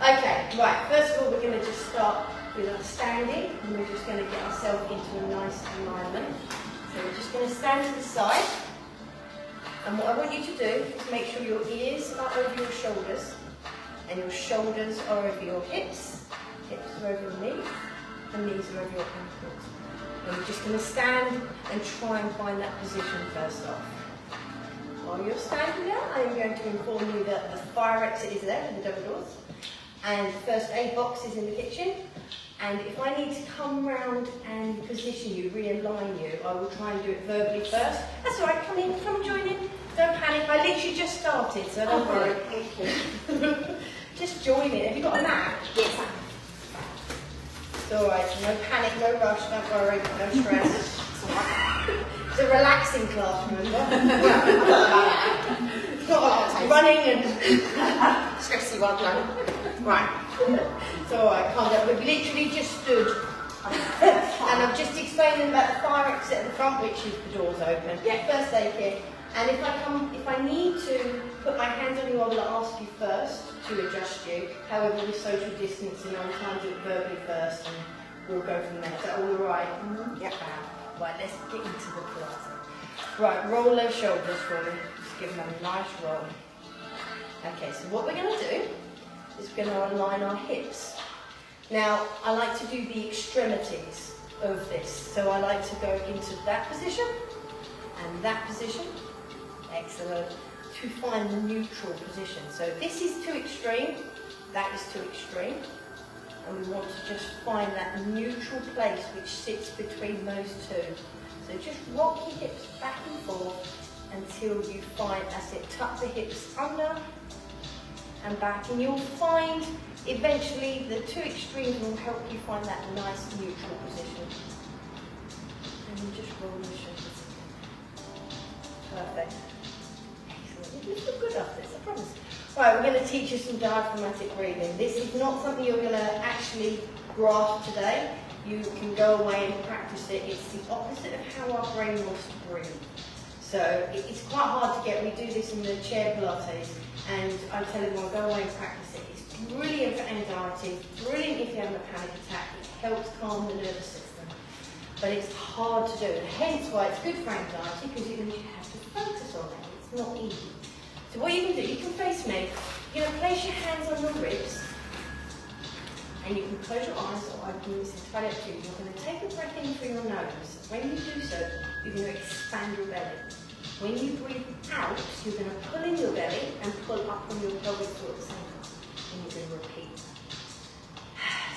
Okay, right, first of all we're going to just start with our standing, and we're just going to get ourselves into a nice alignment. So we're just going to stand to the side, and what I want you to do is make sure your ears are over your shoulders, and your shoulders are over your hips, hips are over your knees, and knees are over your ankles. And we're just going to stand and try and find that position first off. While you're standing there, I am going to inform you that the fire exit is there for the double doors, and the first aid box is in the kitchen. And if I need to come round and position you, realign you, I will try and do it verbally first. That's all right, come in, come and join in. Don't panic, I literally just started, so don't worry. Thank you. Just join in. Have you got a mat? Yes. It's all right, no panic, no rush, don't worry, no stress. It's a relaxing class, remember? It's not like running and stressy one, no. Right. It's alright, calm down. We've literally just stood and I've just explained about the fire exit at the front, which is the doors open. Yeah, first aid kit. And if I need to put my hands on you, I will ask you first to adjust you. However, with social distancing, I'll try and do it verbally first and we'll go from there. Is that all right? Mm-hmm. Yep. Right, let's get into the Pilates. Right, roll those shoulders for me. Just give them a nice roll. Okay, so what we're going to do is we're going to align our hips. Now, I like to do the extremities of this. So I like to go into that position and that position. Excellent. To find the neutral position. So this is too extreme, that is too extreme. And we want to just find that neutral place which sits between those two. So just rock your hips back and forth until you find, that's it, tuck the hips under and back, and you'll find eventually the two extremes will help you find that nice neutral position. And you just roll your shoulders. Perfect. Excellent. You feel good after this, I promise. Right, we're going to teach you some diaphragmatic breathing. This is not something you're going to actually grasp today. You can go away and practice it. It's the opposite of how our brain wants to breathe. So it's quite hard to get. We do this in the chair Pilates, and I tell everyone, go away and practice it. It's brilliant for anxiety, brilliant if you're having a panic attack. It helps calm the nervous system. But it's hard to do, and hence why it's good for anxiety, because you have to focus on it. It's not easy. So what you can do, you can face me, you're going to place your hands on your ribs, and you can close your eyes or open them. It's entirely up to you. You're going to take a breath in through your nose. When you do so, you're going to expand your belly. When you breathe out, you're going to pull in your belly and pull up on your pelvic floor at the same time. And you're going to repeat.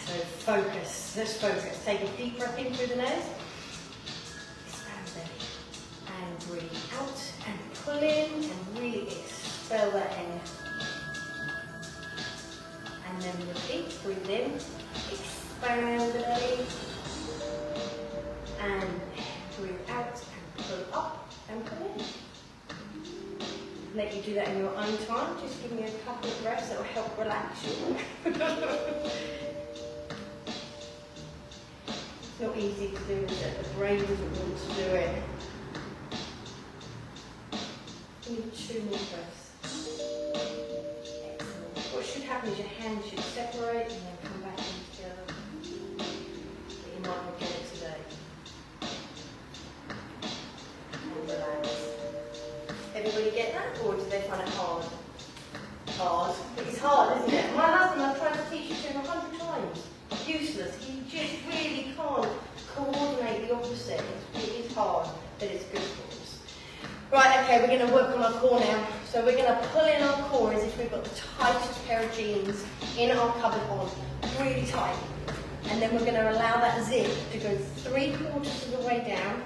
So focus, let's focus. Take a deep breath in through the nose, expand belly, and breathe out and pull in and really expel that air. And then repeat, breathe in, expand the belly, and breathe out and pull up and pull in. Let you do that in your own time. Just give me a couple of breaths that will help relax you. It's not easy to do, is it? The brain doesn't want to do it. Give me 2 more breaths. Excellent. What should happen is your hands should separate and then come back in together. But you might not get it today. And relax. Everybody get that, or do they find it hard? Hard. It's hard, isn't it? My husband, I've tried to teach it to him 100 times. Useless. He just really can't coordinate the opposite. It is hard, but it's good for us. Right, okay, we're going to work on our core now. So we're going to pull in our core as if we've got the tightest pair of jeans in our cupboard on, really tight. And then we're going to allow that zip to go 3/4 of the way down.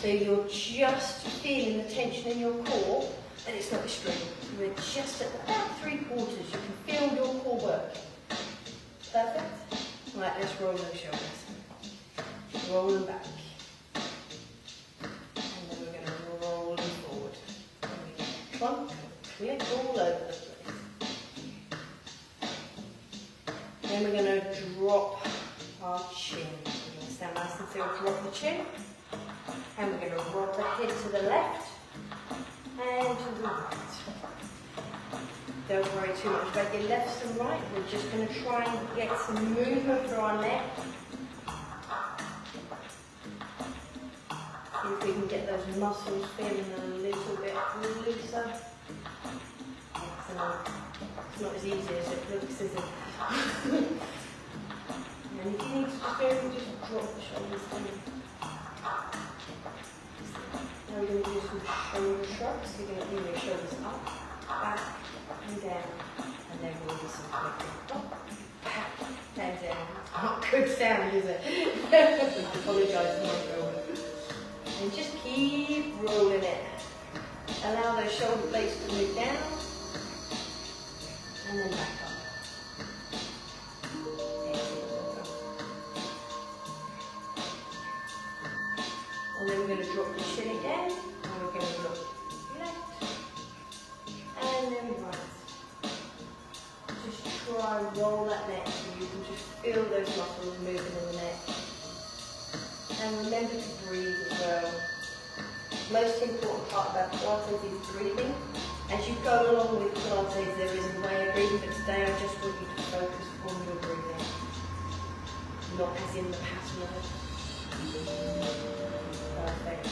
So you're just feeling the tension in your core, and it's not extreme. We're just at about 3/4. You can feel your core work. Perfect? Right, let's roll those shoulders. Roll them back. And then we're going to roll them forward. Plunk, click all over the place. Then we're going to drop our chin. We're going to stand nice and still, drop the chin. And we're going to roll the head to the left and to the right. Don't worry too much about your lefts and right. We're just going to try and get some movement through our neck. See if we can get those muscles feeling a little bit looser. Excellent. It's not as easy as it looks, is it? And if you need to just drop the shoulders down. Now we're going to do some shoulder shrugs. We're going to bring your shoulders up, back, and down. And then we'll do some quick up, back, and down. Not good sound, is it? I apologise for my shoulder. And just keep rolling it. Allow those shoulder blades to move down. And then back up. And then we're going to drop the chin again. And we're going to look left. And then right. Just try and roll that neck so you can just feel those muscles moving in the neck. And remember to breathe as well. Most important part about Pilates is breathing. As you go along with Pilates, there is a way of breathing, but today I just want you to focus on your breathing. Not as in the pattern of it. Perfect.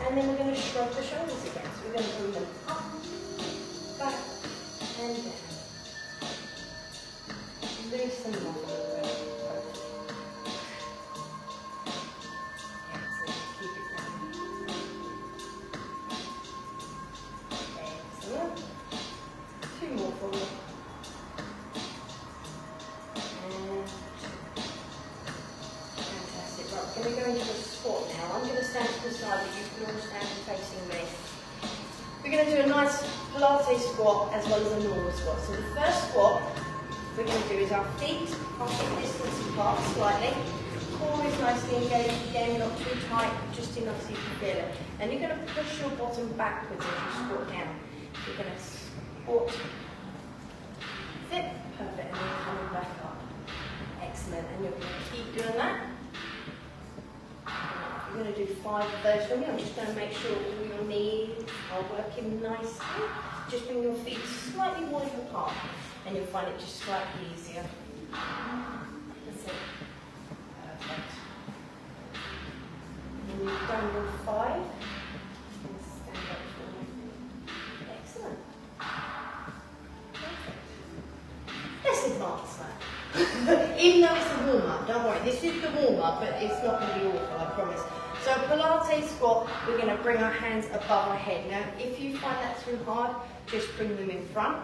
And then we're going to shrug the shoulders again. So we're going to bring them up, back, and down. Loosen them up a little bit. We're going to a squat now. I'm going to stand to the side, but you can all stand facing me. We're going to do a nice Pilates squat as well as a normal squat. So the first squat we're going to do is our feet are hip distance apart slightly. Core is nicely engaged again, not too tight, just enough so you can feel it. And you're going to push your bottom backwards as you squat down. You're going to squat, sit, perfect, and then coming back up. Excellent, and you're going to keep doing that. We're going to do 5 of those for me. I'm just going to make sure all your knees are working nicely. Just bring your feet slightly wider apart and you'll find it just slightly easier. That's it. Perfect. And when you've done your 5, and stand up for me. Excellent. Perfect. Let's advance that. Even though it's a warm-up, don't worry, this is the warm-up, but it's not going to be awful, I promise. So Pilates squat, we're going to bring our hands above our head. Now, if you find that too hard, just bring them in front.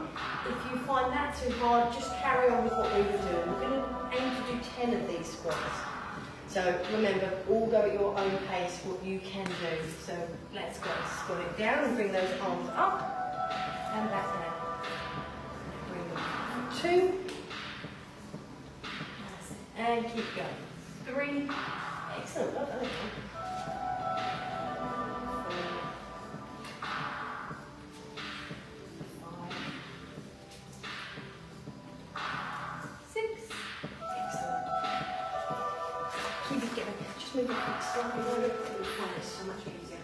If you find that too hard, just carry on with what we were doing. We're going to aim to do 10 of these squats. So remember, all go at your own pace, what you can do. So let's go. Squat it down and bring those arms up and back down. Bring them 2. And keep going. 3. Excellent. Well done. 5, 6. Excellent. Keep it going. Just move your feet slightly more. You'll find it so much easier.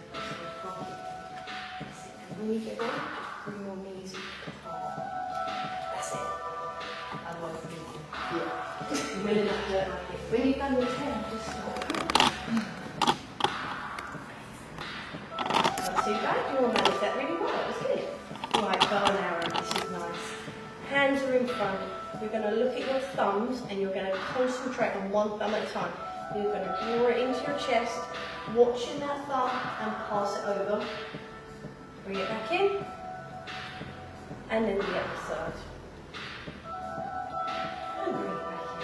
That's it. And when you get ready, just bring your knees apart. That's it. Otherwise, yeah. Really not hurt like it. When you've done your 10, just stop. Not too bad. You all managed that really well. That was good. Right, bow and arrow. This is nice. Hands are in front. You're going to look at your thumbs and you're going to concentrate on one thumb at a time. You're going to draw it into your chest, watching that thumb and pass it over. Bring it back in. And then the other side. And bring it back in.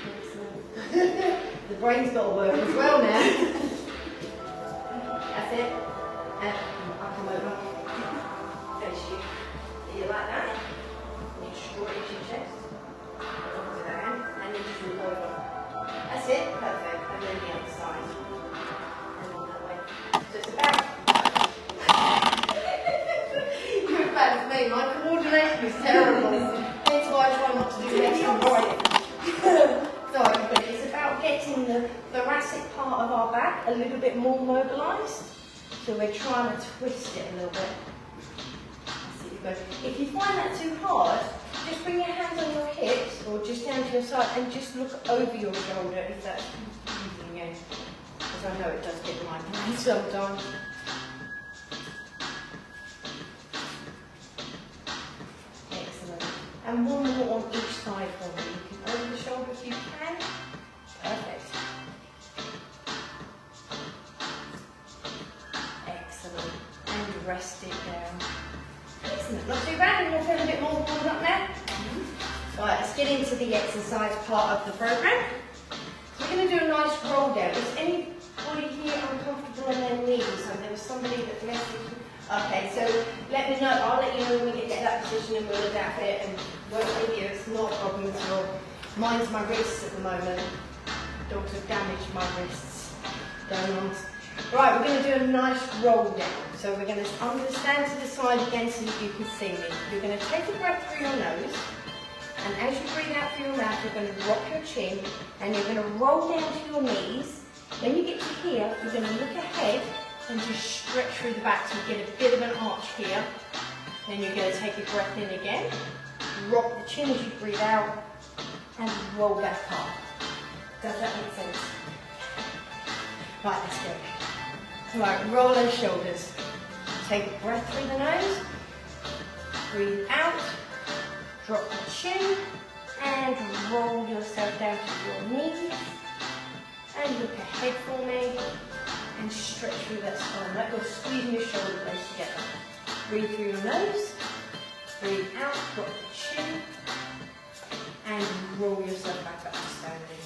Excellent. The brain's got to work as well now. That's it. And I'll come over. Face you. Do you like that? And you just draw it into your chest. Onto that hand. And then just move over. That's it. Perfect. And then the other side. And on that way. So it's about. You're as bad as me. My coordination is terrible. That's why I try not to do left and right. So it's about getting the thoracic part of our back a little bit more mobilised. So we're trying to twist it a little bit. If you find that too hard, just bring your hands on your hips or just down to your side and just look over your shoulder if that's confusing you. Because I know it does get my brain sometimes. Excellent. And one more on each side for me. You can over the shoulder if you can. Perfect. Excellent. And rest it down. Excellent. Not too bad. You're feeling a bit more warmed up now? Right, let's get into the exercise part of the program. So we're going to do a nice roll down. Is anybody here uncomfortable on their knees? So there was somebody that messaged. Okay, so let me know. I'll let you know when we get to that position and we'll adapt it and work with you. It's not a problem at all. Mine's my wrists at the moment. Dogs have damaged my wrists. Don't want. Right, we're going to do a nice roll down. So we're going to, I'm going to stand to the side again so that you can see me. You're going to take a breath through your nose, and as you breathe out through your mouth, you're going to drop your chin, and you're going to roll down to your knees. When you get to here, you're going to look ahead and just stretch through the back so you get a bit of an arch here. Then you're going to take a breath in again, rock the chin as you breathe out, and roll back up. Does that make sense? Right, let's go. Right, roll those shoulders. Take a breath through the nose, breathe out, drop the chin, and roll yourself down to your knees. And look ahead for me, and stretch through that spine. Like you're squeezing your shoulder blades together. Breathe through your nose, breathe out, drop the chin, and roll yourself back up to standing.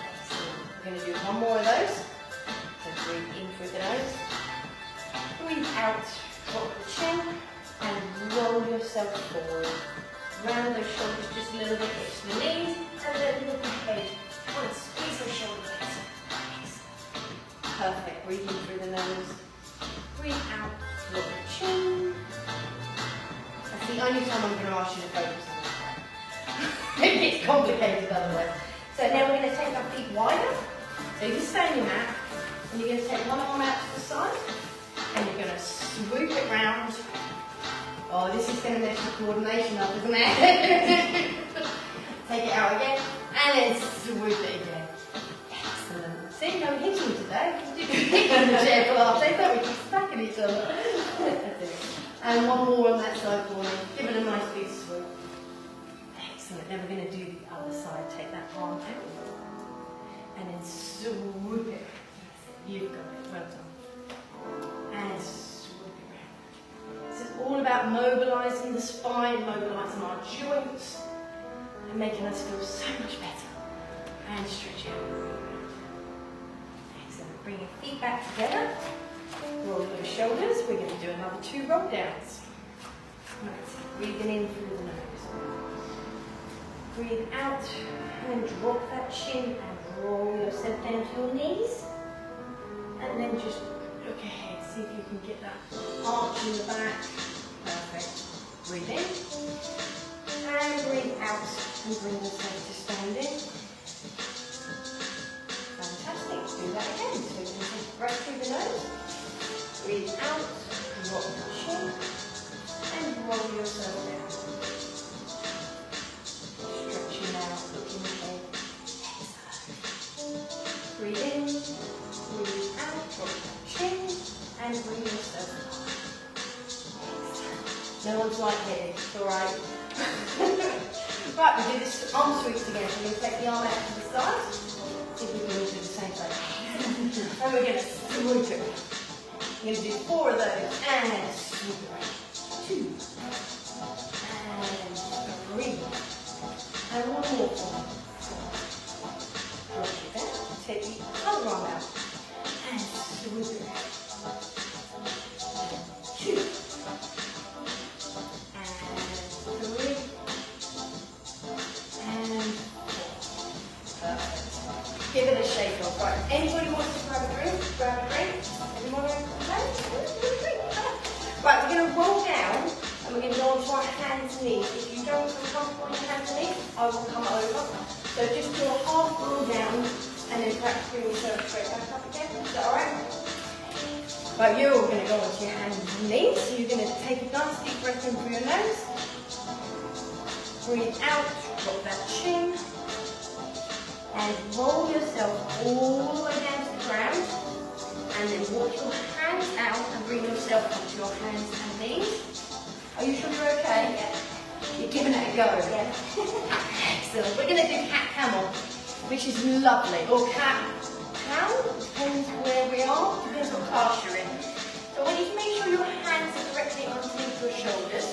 Excellent. We're going to do one more of those. So breathe in through the nose, breathe out, drop the chin, and roll yourself forward. Round those shoulders just a little bit, hips to the knees, and then look ahead. Try and squeeze those shoulder blades. Perfect. Breathe in through the nose, breathe out, drop the chin. That's the only time I'm going to ask you to focus on that. It gets complicated otherwise. So now we're going to take our feet wider. So you can stay on your mat. And you're going to take one arm out to the side, and you're going to swoop it round. Oh, this is going to mess your coordination up, isn't it? Take it out again, and then swoop it again. Excellent. See, no hitting today. You can hit on the chair for last day, don't we? Keep smacking each other. And one more on that side for me. Give it a nice big swoop. Excellent. Then we're going to do the other side. Take that arm out, and then swoop it. You've got it, well done. And swoop it around. This is all about mobilising the spine, mobilising our joints, and making us feel so much better. And stretch out. Excellent. Bring your feet back together. Roll those shoulders. We're going to do another 2 roll downs. Right. Breathing in through the nose. Breathe out and drop that chin and roll yourself down to your knees. And then just look ahead, see if you can get that arch in the back. Perfect. Breathe in. And breathe out and bring yourself to standing. Fantastic. Do that again. So you can take a breath through the nose. Breathe out, drop the chin, and roll yourself down. Stretching out, looking ahead. Breathe in. Breathe out, drop the chin, and bring yourself up. No one's like here, it's alright. Right, we do this arm sweeps again. So we're going to take the arm out to the side. See if we can all do the same thing. And we're going to swoop it. We're going to do 4 of those, and swoop it around. 2, and 3, and one more. Drop it down, take the other arm out. And swoop it around. 2, and 3, and 4. Perfect. Give it a shake off. Right. Anybody wants to grab a drink? Grab a drink. Anyone want to play? Right, we're going to roll down, and we're going to go onto our hands and knees. If you don't feel comfortable on your hands and knees, I will come over. So just do a half roll down, and then perhaps bring yourself straight back up again. Is that alright? Right, you're all going to go onto your hands and knees. So you're going to take a nice deep breath in through your nose. Breathe out, drop that chin. And roll yourself all the way down to the ground. And then walk your hands out and bring yourself onto your hands and knees. Are you sure you're okay? Yeah. You're giving it a go? Yeah. Excellent. We're going to do cat camel, which is lovely. Or cat cow, depends where we are, depends what class you're in. So I want you to make sure your hands are directly underneath your shoulders.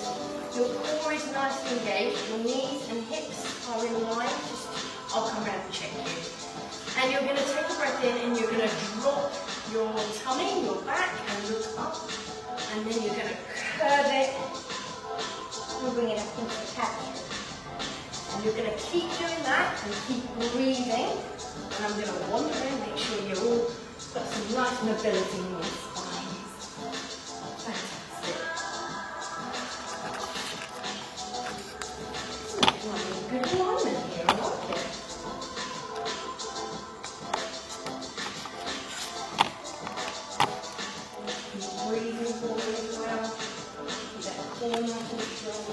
Your core is nicely engaged. Your knees and hips are in line. I'll come around and check you. And you're going to take a breath in and you're going to drop your tummy, your back, and look up. And then you're going to curve it. We'll bring it up into the cat. And you're going to keep doing that and keep breathing. And I'm going to wander in, make sure you're all got some nice mobility in your spines. Fantastic. Good alignment here, I like it. Keep breathing forward as well. Keep that core nice and strong.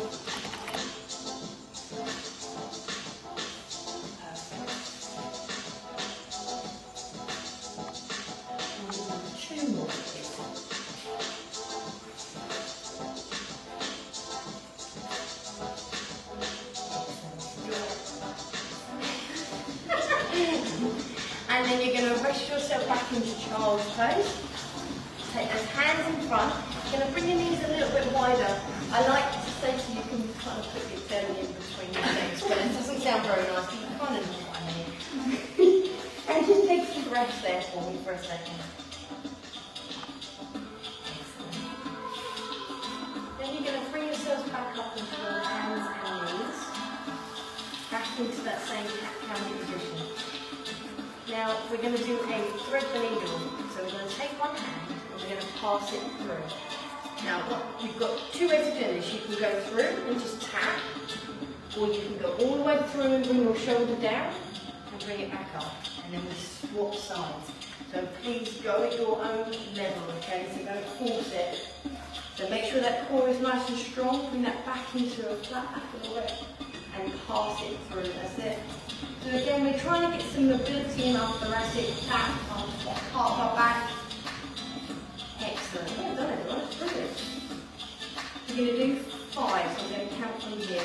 And then you're going to rest yourself back into child's pose. Take those hands in front. You're going to bring your knees a little bit wider. I like to say to you, you can kind of put your belly in between your legs, but it doesn't sound very nice, but you kind of know what I mean. And just take some breaths there for me for a second. Then you're going to bring yourselves back up into your hands and knees. Back into that same cat-cow position. Now we're going to do a thread the needle. So we're going to take one hand and we're going to pass it through. Now you've got two ways of doing this. You can go through and just tap, or you can go all the way through and bring your shoulder down and bring it back up. And then we swap sides. So please go at your own level, okay? So don't force it. So make sure that core is nice and strong. Bring that back into a flat back of the leg and pass it through. That's it. So again, we're trying to get some mobility in our thoracic back, part of our back. Excellent. Yeah, done it. That's brilliant. We're going to do 5, so I'm going to count from here. 1,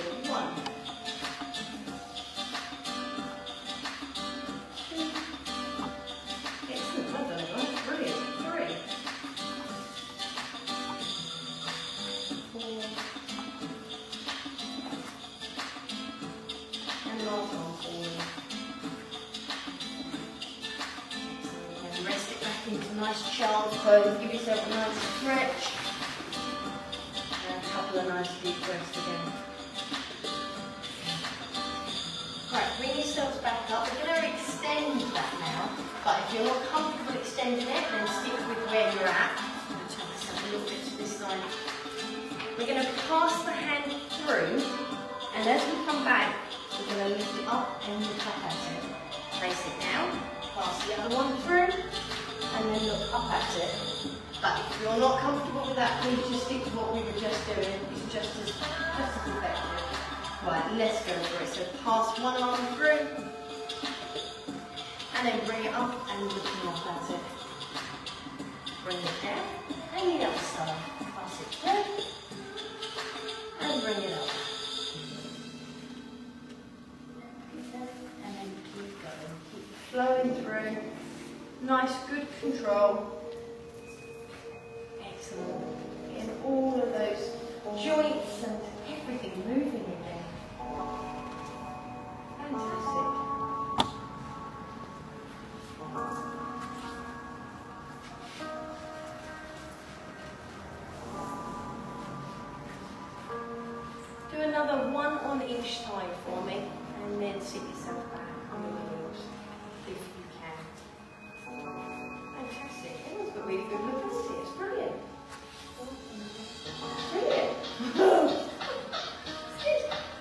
2. Excellent. Well done, everyone. Brilliant. 3, 4. And last one for you. And rest it back into nice child's pose. Give yourself a nice stretch. And a couple of nice deep breaths again. Right, bring yourselves back up. We're going to extend that now. But if you're not comfortable extending it, then stick with where you're at. I'm going to turn this up a little bit to this side. We're going to pass the hand through. And as we come back, we're going to lift it up and look up at it. Place it down, pass the other one through, and then look up at it. But if you're not comfortable with that, please just stick to what we were just doing. It's just as effective. Right, let's go for it. So pass one arm through, and then bring it up and looking up at it. Bring it down, and the other side. Pass it through, and bring it up. Flowing through, nice, good control. Excellent. Getting all of those joints and everything moving again. Fantastic. Do another one on each side for me, and then sit yourself back on the heels. If you can. Fantastic. Everyone's got really good mobility. It's brilliant. Brilliant. It's good.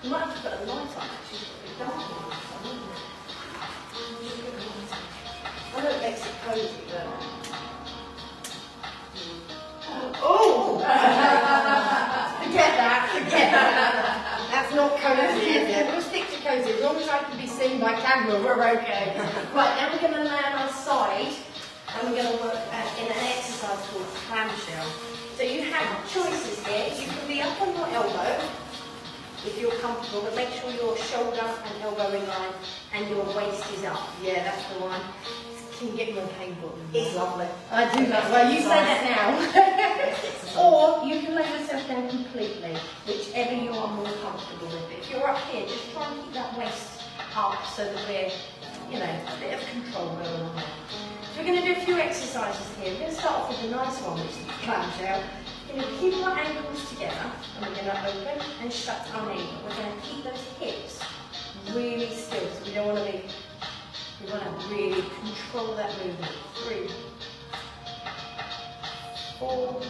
You might have to put a light on actually. It's dark in this one, isn't it? I know it makes it cozy, but together. That's not cozy, is it? We'll stick to cozy. As long as I can be seen by camera, we're okay. Right, now we're going to lay on our side and we're going to work in an exercise called clamshell. So you have choices here. You can be up on your elbow if you're comfortable, but make sure your shoulder and elbow in line and your waist is up. Yeah, that's the one. Can get more painful. It's lovely. I do love it. Well, you say that now. Or you can lay yourself down completely, whichever you are more comfortable with. If you're up here, just try and keep that waist up so that we're, a bit of control going on there. So we're going to do a few exercises here. We're going to start off with a nice one, which is the clamshell. We're going to keep our ankles together, and we're going to open and shut our knee. We're going to keep those hips really still, so we don't want to be. We want to really control that movement. 3, 4,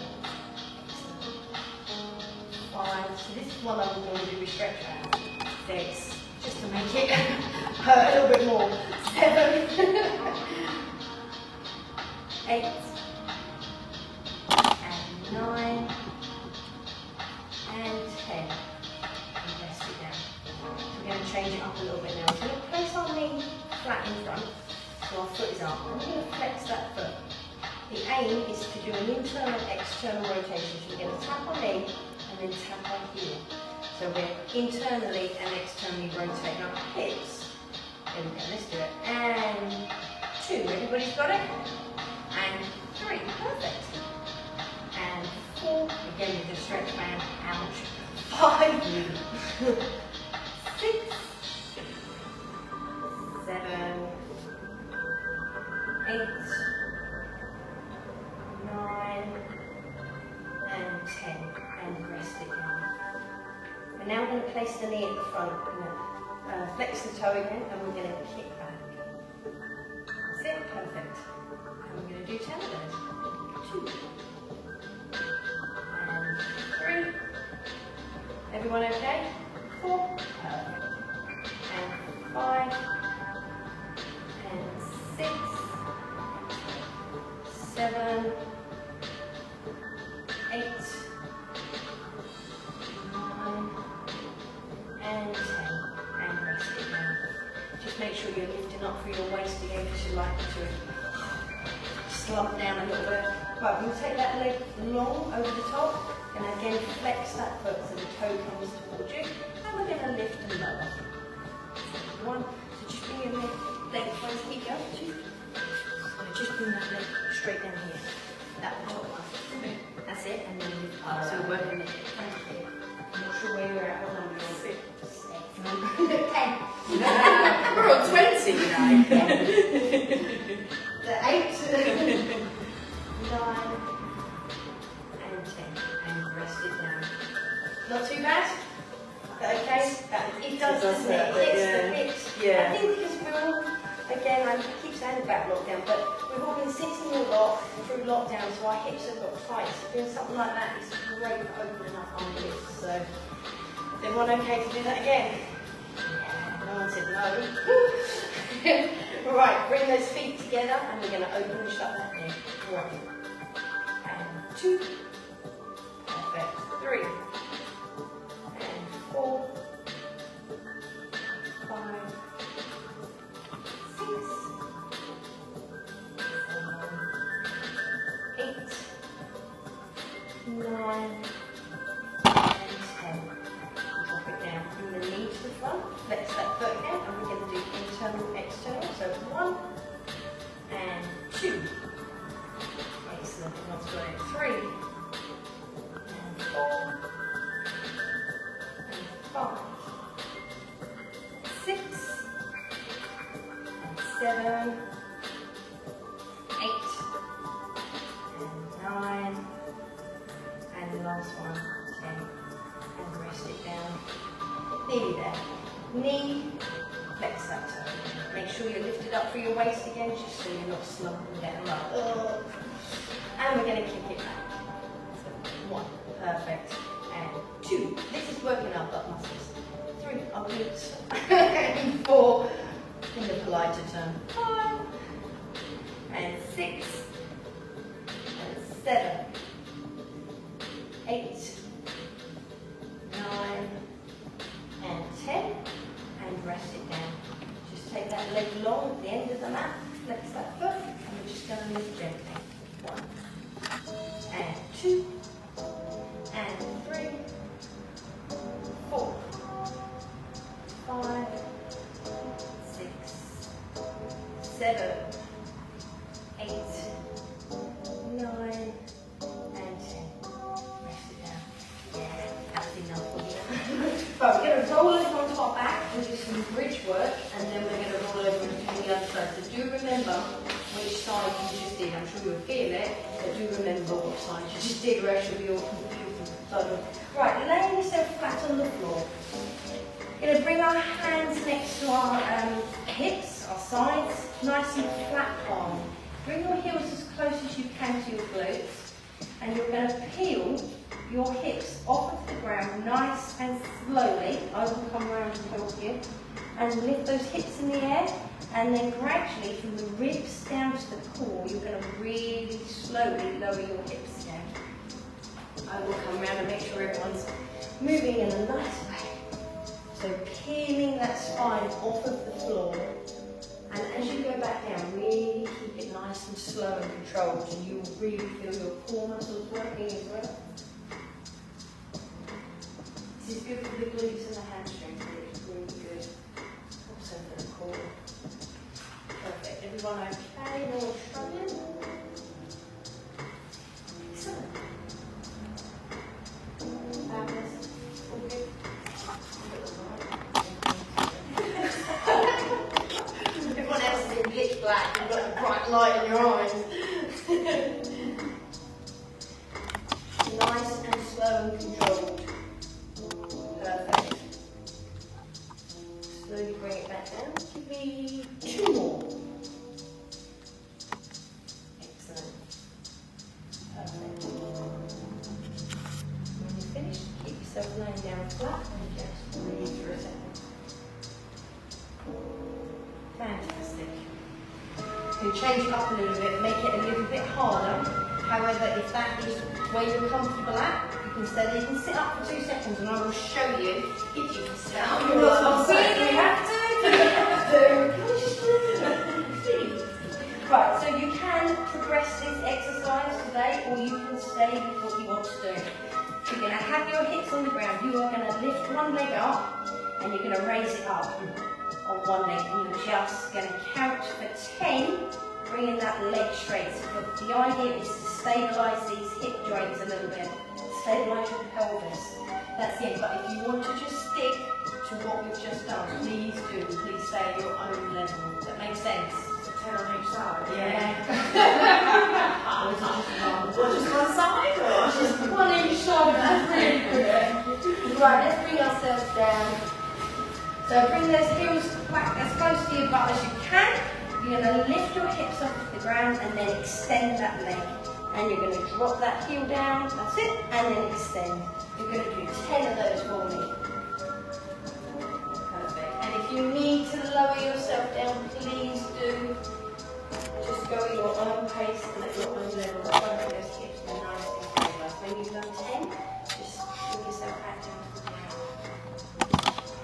5. So this is one I'm going to do with stretch out. 6, just to make it hurt a little bit more. 7, 8, and 9, and 10. And rest it down. So we're going to change it up a little bit now. So we're going to place our knee flat in front, so our foot is up. I'm going to flex that foot. The aim is to do an internal and external rotation. So we're going to tap our knee and then tap our heel. So we're internally and externally rotating our hips. There we go, let's do it. And 2, everybody's got it? And 3, perfect. And 4, again with the stretch band, ouch. 5, 6, 7, 8, 9, and 10, and rest it down. And now we're going to place the knee at the front. We're going to flex the toe again, and we're going to kick back. That's it, perfect. And we're going to do 10 of those. 2, and 3. Everyone okay? 4, perfect. And 5. And 6, 7, 8, 9, and 10, and rest it down. Just make sure you're lifting up through your waist again because you like to slump down a little bit. Right, we'll take that leg long over the top and again flex that foot so the toe comes towards you, and we're going to lift and lower. 1, so just bring your leg close, keep going. 2, so just bring that leg straight down here. That top one. That's it, and then lift up. So we're working the hip. I'm not sure where you're at. Hold on, you're 6, 10. We're on 20 now. The 8, 9, and 10, and rest it down. Not too bad. Okay, it does, doesn't it? It hits the hips. Yeah. I think because we're all, again, I keep saying about lockdown, but we've all been sitting a lot through lockdown, so our hips have got tight. So doing something like that is great for opening up our hips. So, is everyone okay to do that again? Yeah, no one said no. Right, bring those feet together, and we're going to open and shut that knee. 1, and 2, perfect. 3. 4, 5, 6, 7, 8, 9, and 10. Drop it down. Bring the knee to the front. Flex that foot again, and we're going to do internal, external. So 1 and 2. Excellent. Everyone's got it. 3 and 4. 5, 6, and 7, 8, and 9, and the last one, 10, and rest it down. Nearly there. Knee, flex that toe. Make sure you're lifted up through your waist again, just so you're not slumping down like, oh. And we're going to kick it back. So 1, perfect. And 2, this is working our butt muscles. 3, our glutes. And 4, in the politer term. 5, and 6, and 7, 8, 9, long at the end of the mat. Flex that foot, and we're just going to lift gently. 1, and 2, and 3, 4, 5, 6, 7, 8, 9, and 10. Rest it down. Yeah, that's enough for you. Right, we're going to roll over onto our back and do some bridge work, and then we're going to roll over and do the other side. So do remember which side you just did. I'm sure you'll feel it, but do remember what side you just did, or else you'll be all confused. Right, laying yourself flat on the floor. We're going to bring our hands next to our hips, our sides, nice and flat palm. Bring your heels as close as you can to your glutes, and you're going to peel your hips off of the ground nice and slowly. I will come around and help you. And lift those hips in the air, and then gradually from the ribs down to the core, you're going to really slowly lower your hips down. I will come around and make sure everyone's moving in a nice way. So peeling that spine off of the floor. And as you go back down, really keep it nice and slow and controlled, and you will really feel your core muscles working as well. This is good for the glutes and the hamstrings, but it's really good also for the core. Perfect. Everyone okay? No one struggling? Excellent. Fabulous. All good? Everyone else is in pitch black. You've got a bright light in your eyes. Nice and slow and controlled. Perfect. Slowly bring it back down. Give me 2 more. Excellent. Perfect. When you're finished, keep yourself laying down flat and just breathe for a second. Fantastic. You can change it up a little bit, make it a little bit harder. However, if that is where you're comfortable at, you can stay there. You can sit up for 2 seconds, and I will show you if you can sit up. You're not saying you have to. Right, so you can progress this exercise today, or you can stay with what you want to do. You're going to have your hips on the ground. You are going to lift one leg up, and you're going to raise it up on one leg, and you're just going to count for 10, bringing that leg straight. So the idea is to stabilise these hip joints a little bit, stabilise your pelvis. That's it. But if you want to just stick to what we've just done, please do. Please stay at your own level. Does that make sense? 10 on each side. Yeah. Or just one side, or Just one each side. That's really good. Right, let's bring ourselves down. So bring those heels back as close to your butt as you can. You're going to lift your hips off the ground and then extend that leg. And you're going to drop that heel down. That's it. And then extend. You're going to do 10 of those for me. Perfect. And if you need to lower yourself down, please do. Just go at your own pace and at your own level. Try to get those hips nice and stabilised. When you've done 10, just bring yourself back down to the ground.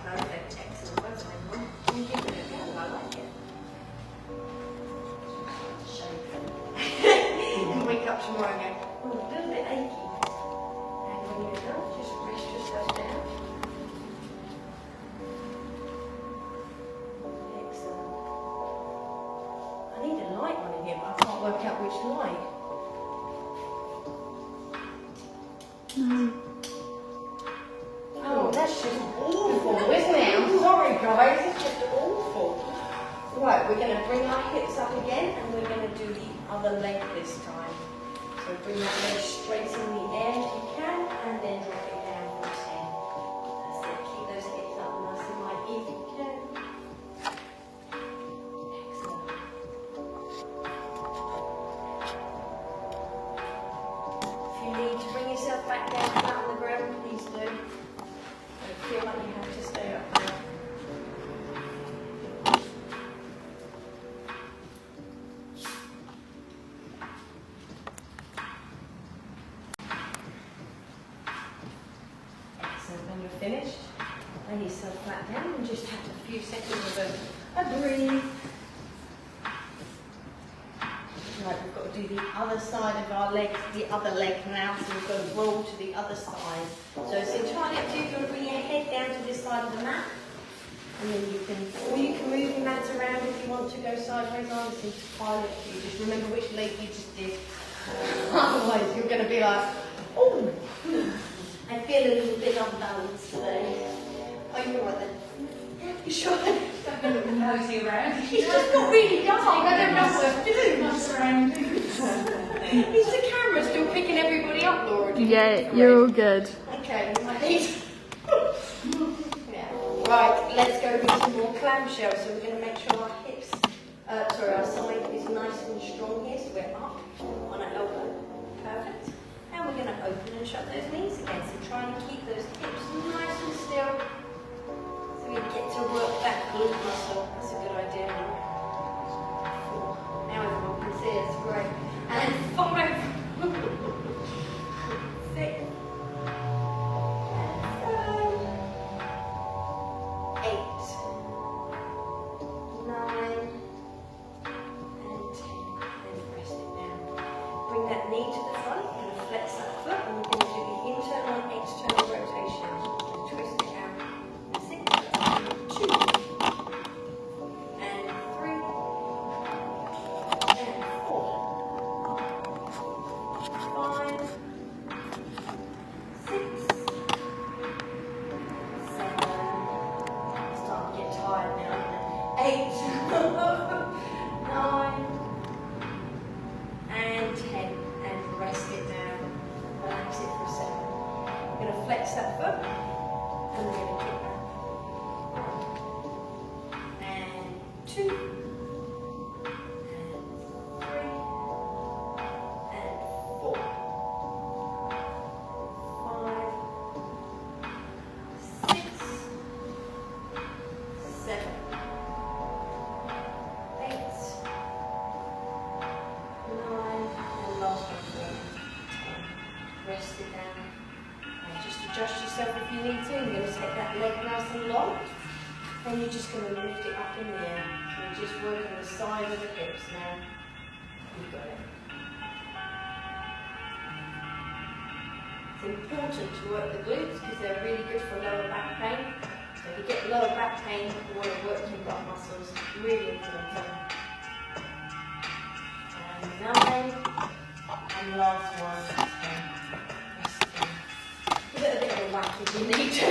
Perfect. Excellent. Well done, everyone. You give it a go. I like it. Shake. And wake up tomorrow and go, oh, a little bit achy. And when you're done, just rest yourself down. Excellent. I need a light on in here, but I can't work out which light. Oh, that's just awful, isn't it? I'm sorry, guys. It's just awful. Right, we're going to bring our hips up again, and we're going to do the other leg this time. So bring that leg straight in the air if you can, and then drop it down for 10. That's it. Keep those hips up nice and light if you can. Excellent. If you need to bring yourself back down flat on the ground, please do. Don't feel like you have to stay up there. When you're finished, lay yourself flat down and just have a few seconds of a breathe. to do the other side of our leg, the other leg now, so we're going to roll to the other side. So it's entirely up to you. You're going to bring your head down to this side of the mat, and then you can, or you can move your mat around if you want to go sideways on. It's entirely up to you. Just remember which leg you just did. Otherwise, you're going to be like, oh, I feel a little bit unbalanced today. Are you alright then? You sure? Nosy around. He's just got really dark. I don't know what to do. Mess around. Is the camera still picking everybody up, Laura? Yeah, you're all good. Okay, I need. Yeah. Right, let's go with some more clamshell. So we're going to make sure our hips, our side is nice and strong here. So we're up on our elbow. Perfect. And we're going to open and shut those knees again. So try and keep those hips nice and still. So we get to work that glute muscle. That's a good idea. 4. Now everyone can see it. It's great. And 5. 6. And 7. 8. 9. And 10. And rest it down. Bring that knee to the front. We're going to flex that foot. And we're going to do the internal and external rotation. Twist it out. 2 and 3 and 4, 5, 6, 7. Start to get tired now. 8, 9, and 10. And rest it down. Relax it for a second. We're going to flex that foot, and we're going to kick back. 2 and 3 and 4, 5, 6, 7, 8, 9, and last one, 10. Rest it down. And just adjust yourself if you need to. You're going to take that leg nice and long. And you're just going to lift it up in the air. So you're just working the side of the hips now. You've got it. It's important to work the glutes because they're really good for lower back pain. So if you get lower back pain, you want to work your butt muscles. Really important. And 9. And last one. 10. Give it a bit of a whack if you need to.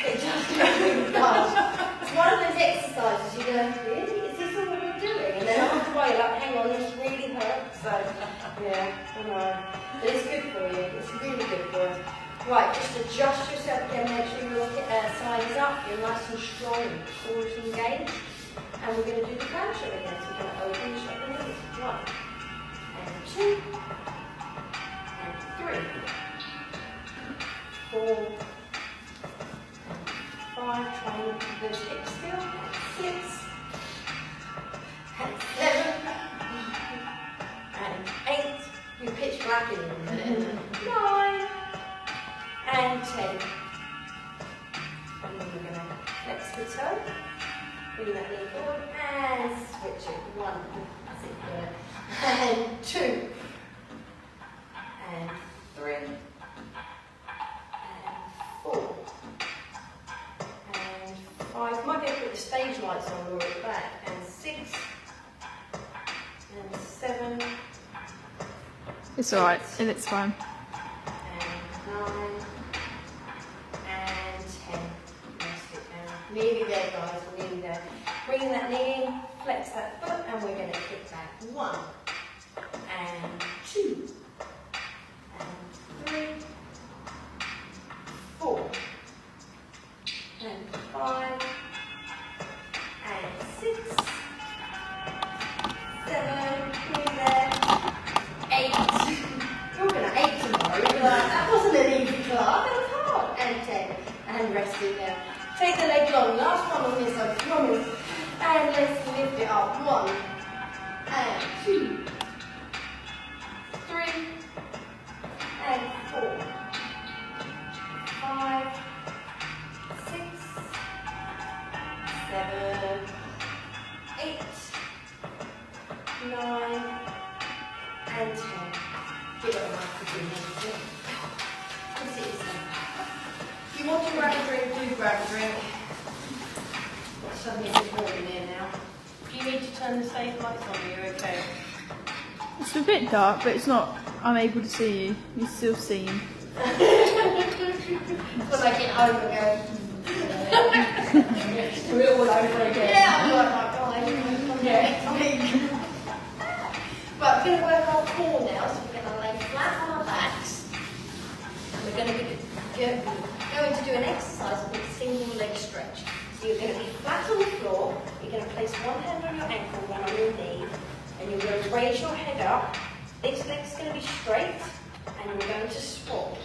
It just really does. It's one of those exercises you go, really? Is this all we're doing? And then after a while you're like, hang on, this really hurts. So, yeah, I know. But it's good for you. It's really good for you. Right, just adjust yourself again. Make sure your side is up. You're nice and strong. Core is engaged. And we're going to do the clamshell again. So we're going to open and shut the knees. 1 and 2 and 3, 4, 5, try and keep those hips still, and 6, and 7, and 8, you pitch black in a minute, 9, and 10. And then we're going to flex the toe, bring that knee forward, and switch it. 1, that's it, good. And 2, and 3, and 4. 5, might be able to put the stage lights on or at the back, and 6, and 7, It's alright, it's fine. and 9, and 10. Rest it down. Nearly there, guys, we're nearly there. Bring that knee in, flex that foot, and we're going to kick back. 1, and 2, and 3, 4, and 5, and 6, 7, nearly there, 8. You're going to 8 tomorrow. You'll be like, that wasn't an easy class, that was hard. And 10, and rest it down. Take the leg long, last one on this side, promise. And let's lift it up. 1, and 2, 3, and 4, 5, 6, 7, 8, 9, you want to grab a drink, do grab a drink. Suddenly it's warm in here now. Do you need to turn the safe lights on? Are you okay? It's a bit dark, but it's not. I'm able to see you. You're still seen. When I get home again. We're all over again. Yeah, I'm like, oh my God. Yeah. But we're going to work our core now, so we're going to lay flat on our backs. And we're going to going to do an exercise called single leg stretch. So you're going to be flat on the floor, you're going to place one hand on your ankle, one on your knee, and you're going to raise your head up. This leg's going to be straight, and you're going to swap.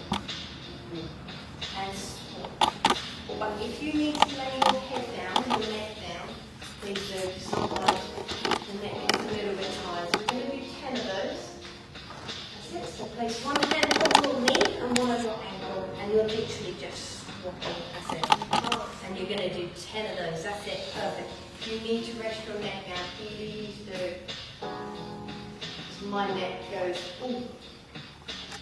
And swap. But if you need to lay your head down, your neck down, please do, because sometimes the neck is a little bit tired. So we're going to do 10 of those. That's it. So place one hand on your knee and one on your ankle, and you're literally just swapping. That's it. And you're going to do 10 of those. That's it. Perfect. If you need to rest your neck down, please do. My neck goes, ooh.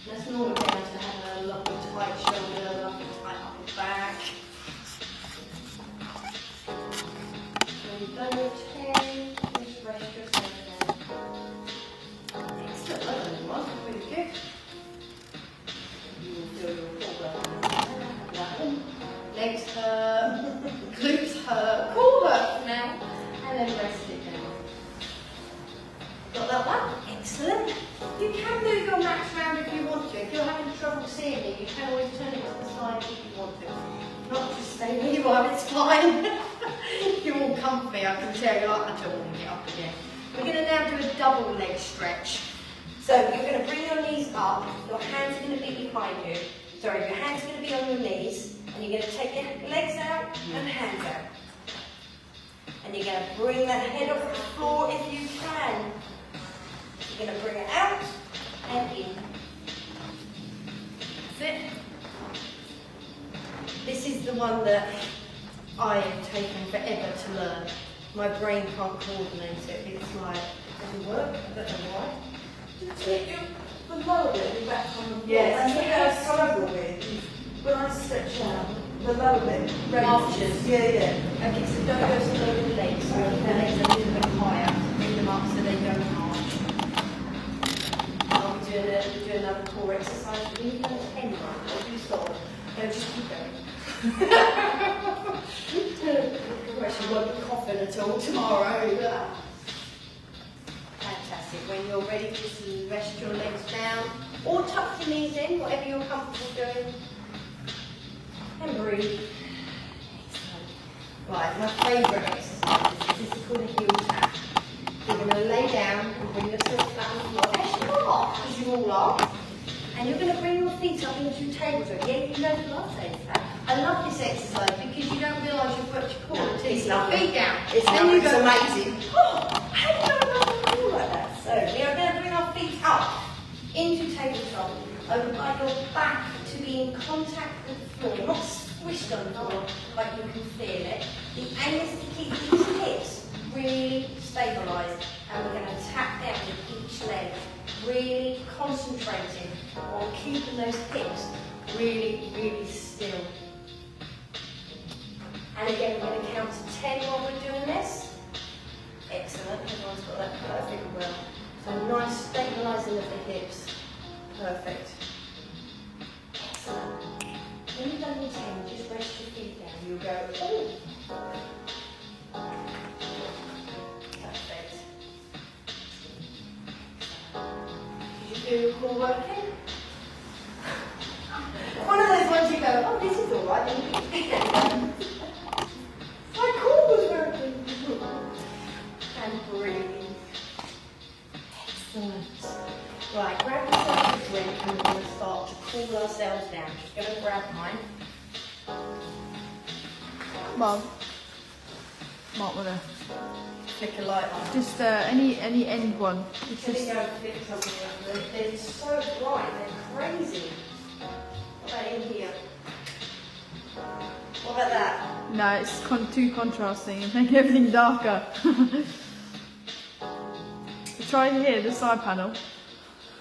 That's normally down to having a lovely tight shoulder, lovely tight upper back. So you've done your 10, just rest yourself down. Excellent, well done everyone, really good. You will do your core work. Legs hurt, glutes hurt, core work now, and then rest it down. Got that one? Excellent. You can move your mats around if you want to. If you're having trouble seeing it, you can always turn it to the side if you want to. Not just stay where you are, it's fine. You're all comfy, I can tell you. I don't want to get up again. We're going to now do a double leg stretch. So you're going to bring your knees up, your hands are going to be behind you. Sorry, your hands are going to be on your knees, and you're going to take your legs out and hands out. And you're going to bring that head off the floor if you can. You're going to bring it out and in. That's it. This is the one that I have taken forever to learn. My brain can't coordinate it. It's like, it doesn't work. I don't know why. The lower bit, the back on the floor. Yes. That's what I struggle with. When I stretch out, the lower bit Arches. Yeah. Okay, so don't go so low with the legs. So keep the legs a little bit higher. Bring them up so they don't arch. I'll be doing another core exercise. When you go to end one, or you stop, no, just keep going. She won't be coughing at all tomorrow. Fantastic. When you're ready, just rest your legs down or tuck your knees in, whatever you're comfortable doing. And breathe. Excellent. Right, my favourite exercise. This is called a heel tap. You're going to lay down and bring yourself flat on the floor. As you are, as you all are. And you're going to bring your feet up into tabletop. Yeah, you know Pilates that. I love this exercise because you don't realise you've worked your core until you put your feet down. It's amazing. Oh, how do you know about the core like that? So we are going to bring our feet up into tabletop. Over by your back to be in contact with the floor, not squished on the floor, but you can feel it. The aim is to keep these hips really stabilised, and we're going to tap down with each leg, really concentrating on keeping those hips really, really still. And again, we're going to count to 10 while we're doing this. Excellent, everyone's got that perfect well. So nice stabilising of the hips. Perfect. Excellent. When you've done your 10, just rest your feet down. You'll go, oh. Perfect. Did you do your core working? One of those ones you go, oh, this is all right. Then you put your feet down. My core was working. And breathing. Excellent. Right, grab yourself a drink and we're going to start to cool ourselves down. Just going to grab mine. Mom. Might wanna Flick a light on. just any end one. It's Just just go flick something up. They're so bright, they're crazy. What about in here? What about that? no, it's too contrasting and make everything darker. Try here, the side panel.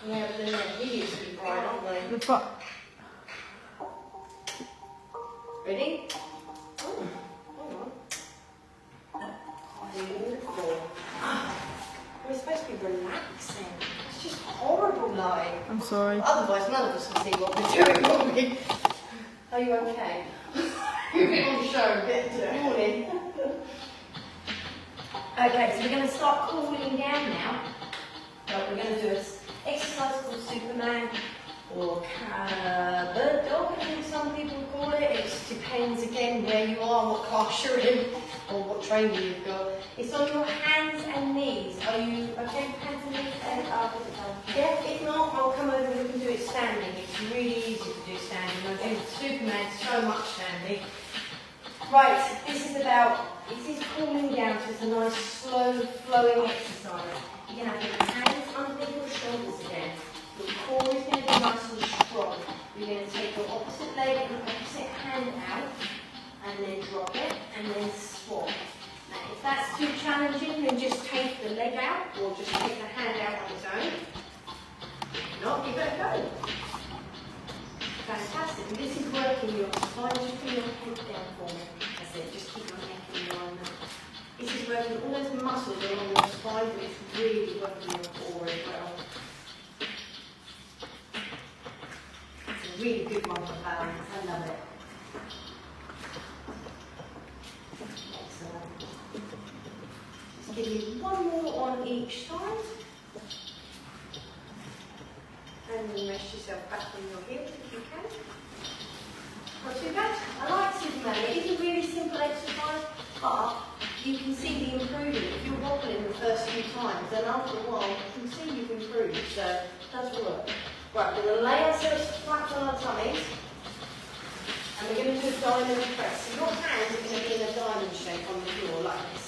Yeah, but then they're hideously bright, aren't they? The front. Ready? Oh, hold on. Beautiful. We're supposed to be relaxing. It's just horrible lying. I'm sorry. Otherwise, none of us will see what we're doing, will we? Are you okay? You've been on the show a bit today. Morning. Okay, so we're going to start cooling down now. What we're going to do is exercise called Superman or bird dog, I think some people call it. It just depends again where you are, what class you're in, or what training you've got. It's on your hands and knees. Are you okay with hands and knees? Yeah, if not, I'll come over and we can do it standing. It's really easy to do standing. I do Superman so much standing. Right, this is cooling down, so it's a nice slow flowing exercise. You're going to have your hands underneath your shoulders again. Your core is going to be nice and strong. You're going to take your opposite leg and opposite hand out, and then drop it, and then swap. Now, if that's too challenging, then just take the leg out, or just take the hand out on its own. If not, give it a go. Fantastic. And this is working your spine. Just put your head down for me. That's it. Just keep your neck in alignment. This is working all those muscles along your spine, but it's really working your core as well. It's a really good one for balance. I love it. Excellent. Just give you one more on each side. And then rest yourself back on your heels if you can. Not too bad. I like Superman. It is a really simple exercise, but you can see the improvement. If you're wobbling the first few times, then after a while you can see you've improved. So it does work. Right, we're going to lay ourselves flat on our tummies, and we're going to do a diamond press. So your hands are going to be in a diamond shape on the floor like this.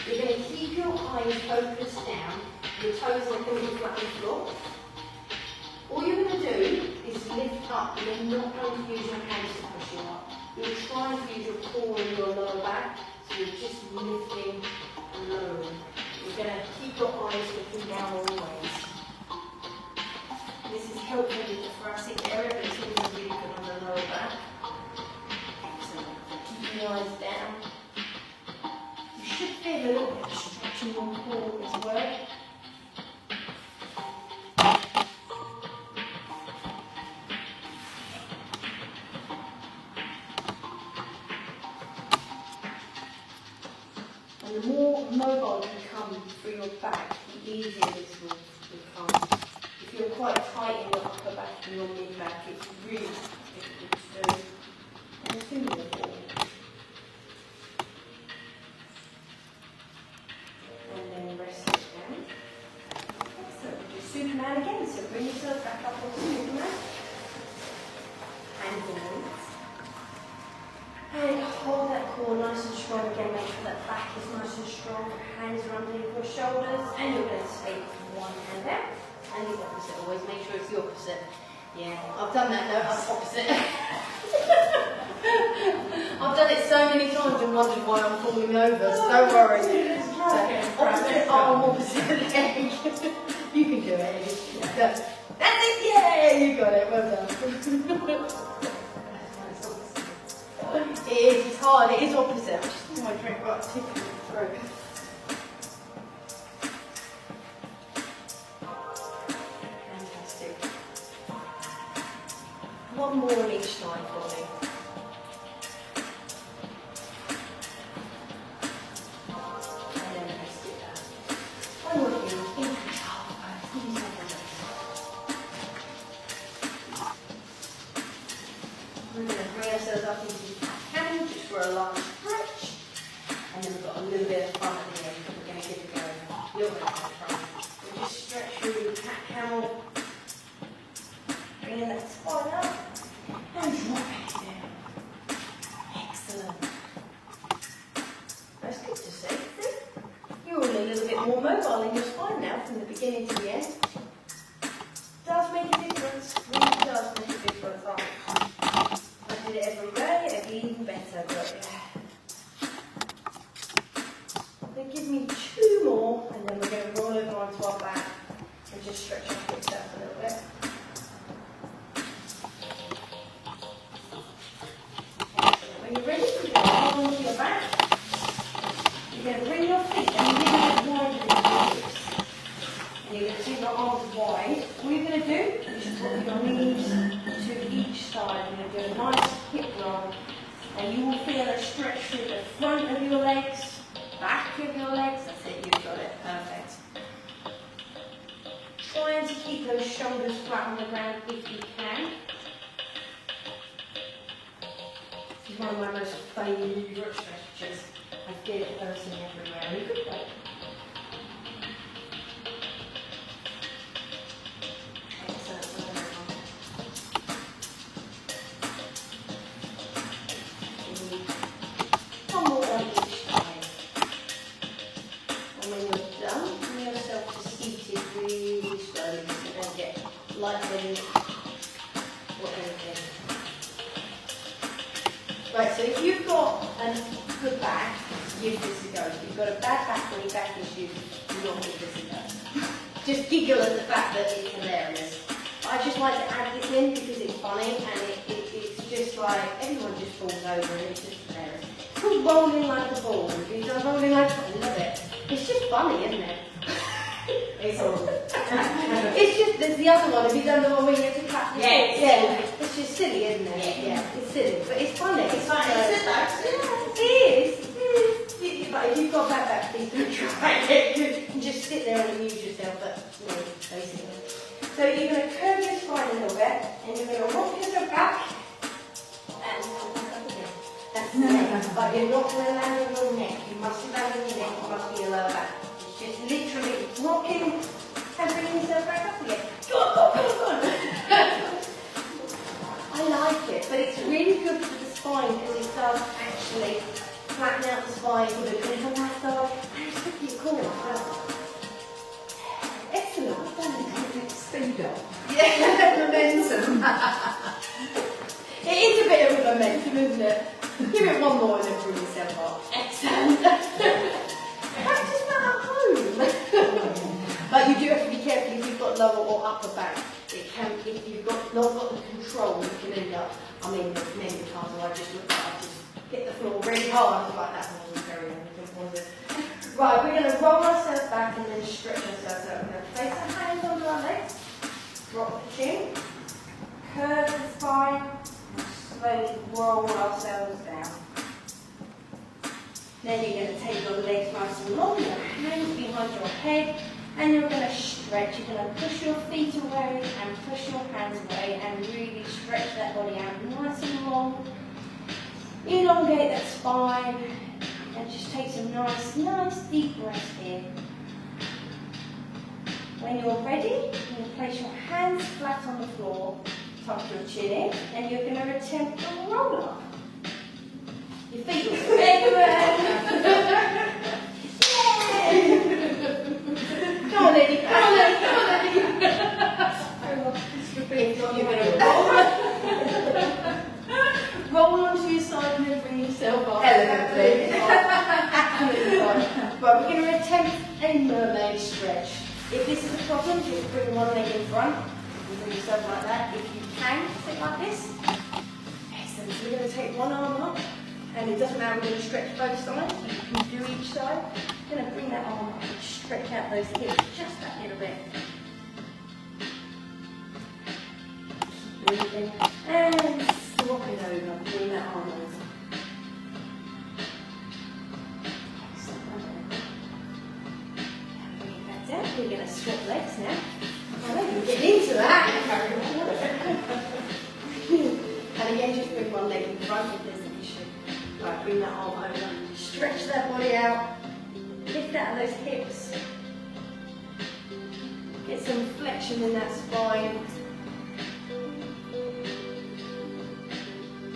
You're going to keep your eyes focused down. Your toes are going to be flat on the floor. All you're going to do is lift up. You're not going to use your hands to push you up. You're trying to use your core and your lower back, so you're just lifting and lowering. You're going to keep your eyes looking down always. This is helpful with the thoracic area, but it's also really good on the lower back. Excellent. Keep your eyes down. You should feel a little bit of stretch in your core as well. And the more mobile you become through your back, the easier this will become. If you're quite tight in your upper back and your mid-back, it's really difficult to do. And 2 more. And then rest it down. So do Superman again. So bring yourself back up on Superman. And forwards. And hold that core nice and strong again. Make sure that back is nice and strong. Hands are underneath your shoulders. And you're going to take one hand out. And the opposite. Always make sure it's the opposite. Yeah, I've done that. No, I'm opposite. I've done it so many times and wondered why I'm falling over. So don't worry. Opposite arm, opposite leg. You can do it. That's it. Yeah, you got it. Well done. It is, it's hard, it is opposite. I'm just doing my drink right, tickling my throat. Fantastic. One more on each side for me. And then rest it down. One more here, in control. Give yourself a rest. We're going to bring ourselves up into just for a long stretch, and then we've got a little bit of fun at the end. We're going to give it a go. A little bit of fun. We'll just stretch through the cat camel, bringing that spine up, and drop it down. Excellent. That's good to see. You're all a little bit more mobile in your spine now, from the beginning to the end. Does make a difference. Really does make a difference. I did it every day, it'd be even better, but yeah. Then give me 2 more, and then we're going to roll over onto our back and just stretch our hips out a little bit. Excellent. Are you ready? You're going to hold onto your back. You're going to bring your feet a little bit wider than your hips. And you're going to take your arms wide. All you're going to do is put your knees to each side. You're going to do a nice hip roll. And you will feel a stretch through the front of your legs, back of your legs. That's it, you've got it. Perfect. Trying to keep those shoulders flat on the ground if you can. This is one of my most favourite stretches. I feel it personally everywhere. In a good way. Right, so if you've got a good back, give this a go. If you've got a bad back or any back issues, do not give this a go. Just giggle at the fact that it's hilarious. I just like to add this in because it's funny and it's just like, everyone just falls over and it's just hilarious. It's called rolling like a ball. If you've done rolling like a ball, I love it. It's just funny, isn't it? It's all. It's just, there's the other one, have you done the one where you have to clap the Yes. Yeah, it's just silly, isn't it? Yeah, it's silly, but it's funny. It's funny, isn't Yeah, it is. But if you've got bad back, please don't try it. And just sit there and amuse yourself, but, you know, basically. So you're going to curve your spine a little bit, and you're going to rock yourself back, and come back up again. That's the neck, but you're not going to land on your neck. You mustn't land on your neck, it must be your lower back. It's just literally rocking and bringing yourself back up again. Go on, go on, go on, go on. I like it, but it's really good for the spine because it does actually flatten out the spine with a bit of a massage, and it's pretty cool as well. Excellent, well done. Speed up. Yeah, momentum. It is a bit of a momentum, isn't it? Give it one more and then bring yourself up. Excellent. Practice that at home. But you do have to be careful if you've got lower or upper back. It can, if you've not got the control, you can end up, I mean, there's many times where I just looked at, I just hit the floor really hard. I was like, that wasn't very anything, was it? Right, we're going to roll ourselves back and then stretch ourselves out. We're going to place our hands onto our legs, drop the chin, curve the spine, and slowly roll ourselves down. Then you're going to take your legs nice and long, your hands behind your head, and you're going to stretch. You're going to push your feet away and push your hands away and really stretch that body out nice and long. Elongate that spine and just take some nice deep breaths here. When you're ready, you're going to place your hands flat on the floor, tuck your chin in, and you're going to attempt a roll up. Your feet will go everywhere. Come on, lady. Come on, lady. Come on, lady. If not, you're going to roll onto your side and then bring yourself up. Elegantly. Absolutely fine. Right, we're going to attempt a mermaid stretch. If this is a problem, just bring one leg in front and bring yourself like that. If you can, sit like this. Excellent. So we're going to take one arm up. And it doesn't matter, we're going to stretch both sides. You can do each side. We're going to bring that arm up and stretch out those hips just that little bit. Breathing and swapping over, bring that arm over. Bring it back down. We're going to swap legs now. Alright, we're getting into that. And again, just bring one leg in front if there's an issue. Right, bring that arm over. Stretch that body out. Lift out those hips. Get some flexion in that spine.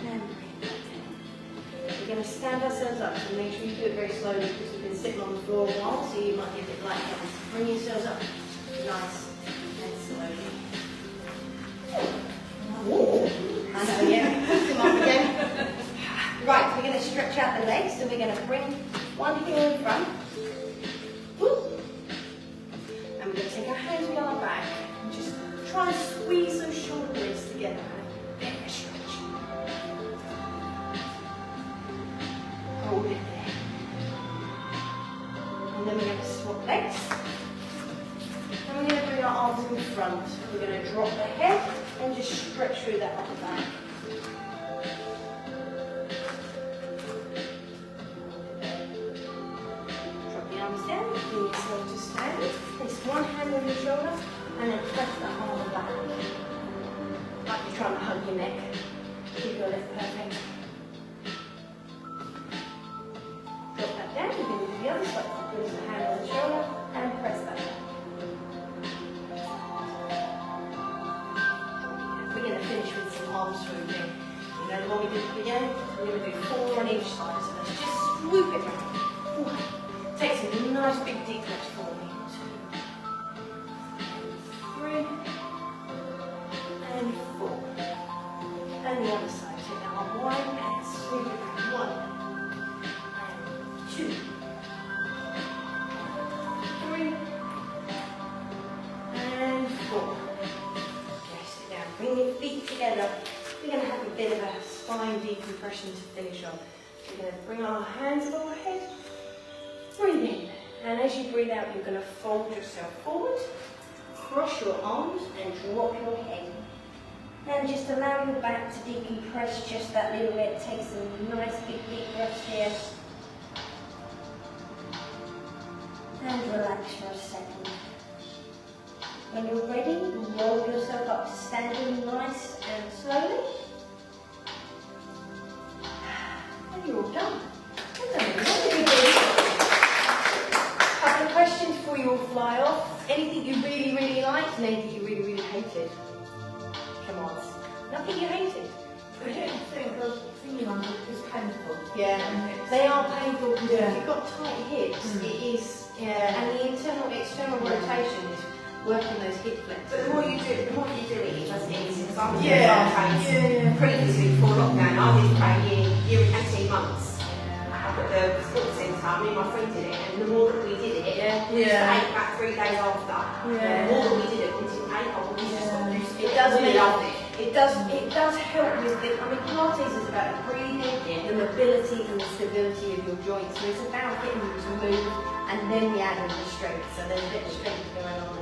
And bring it back down. We're going to stand ourselves up, so make sure you do it very slowly because we've been sitting on the floor a while, so you might get a bit light down. Bring yourselves up nice and slowly. And again, come up again. Right, we're going to stretch out the legs, so we're going to bring one heel in front. And we're going to take our hands behind our back and just try and squeeze those shoulder blades together. Big stretch. legs. And we're going to bring our arms in front. We're going to drop the head and just stretch through that upper back. Drop the arms down, bring yourself to stand. Place one hand on your shoulder and then press that arm back. Like you're trying to hug your neck. Keep your left perfect. Drop that down, you're going to do the other side. Place the hand on the shoulder and press that down. We're going to finish with some arm swooping. You know what we did at the beginning? We're going to do 4 on each side. So let's just swoop it round. 1. Take some nice big deep breaths for me. 2. 3. And 4. And the other side. Take that arm wide and swoop it back. 1. And 2. 3. And 4. Bring your feet together. We're going to have a bit of a spine decompression to finish off. We're going to bring our hands above our head. Breathe in. And as you breathe out, you're going to fold yourself forward, cross your arms and drop your head. And just allow your back to decompress just that little bit. Take some nice big deep breaths here. And relax for a second. When you're ready, roll yourself up to standing nice and slowly. And you're all done. Couple of questions before you all fly off. Anything you really, really liked and anything you really, really hated? Come on. Nothing you hated? I don't think the feeling on it is painful. Yeah, they are painful because if you've got tight hips, it is, and the external rotation is working those hip flexors. But the more you do it, it does get easier. Because I was Yeah. previously before lockdown, I did it for a year and 18 months. Up at the sports centre, me and my friend did it, and the more that we did it, we used to ache about 3 days after. The more that we did it, we didn't ache, we just got used to it. It does We make loved it. it does help with the, I mean, Pilates is about the breathing, the mobility and the stability of your joints. So it's about getting you to move, and then we add in the strength. So there's a bit of strength going on.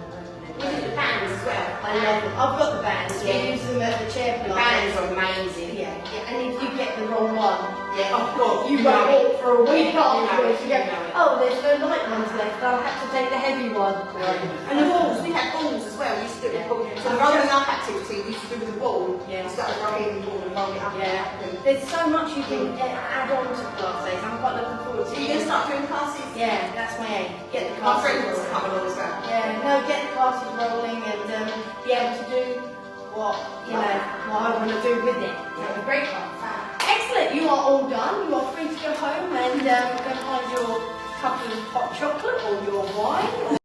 We did the bands as well. I love them. I've got the bands. Yeah. We use them at the chair The Pilates. bands are amazing. Yeah, and if you get the wrong one, Oh God, you won't walk for a week afterwards. You go, You know it. oh, there's no light ones left. I'll have to take the heavy one. And the balls, we had balls as well. We used to do it with balls. So the rolling up activity, we used to do with the ball. Yeah. We started rolling the ball and roll it up. Yeah. And There's so much you can add on to Pilates. I'm quite looking forward to so you're going to start doing classes? Yeah, that's my aim. Get the My classes friend wants to rolling. come along as well. Yeah, no, get the classes rolling and be able to do what what I want to do with it. Have a great class. Excellent. You are all done. You are free to go home and go find your cup of hot chocolate or your wine.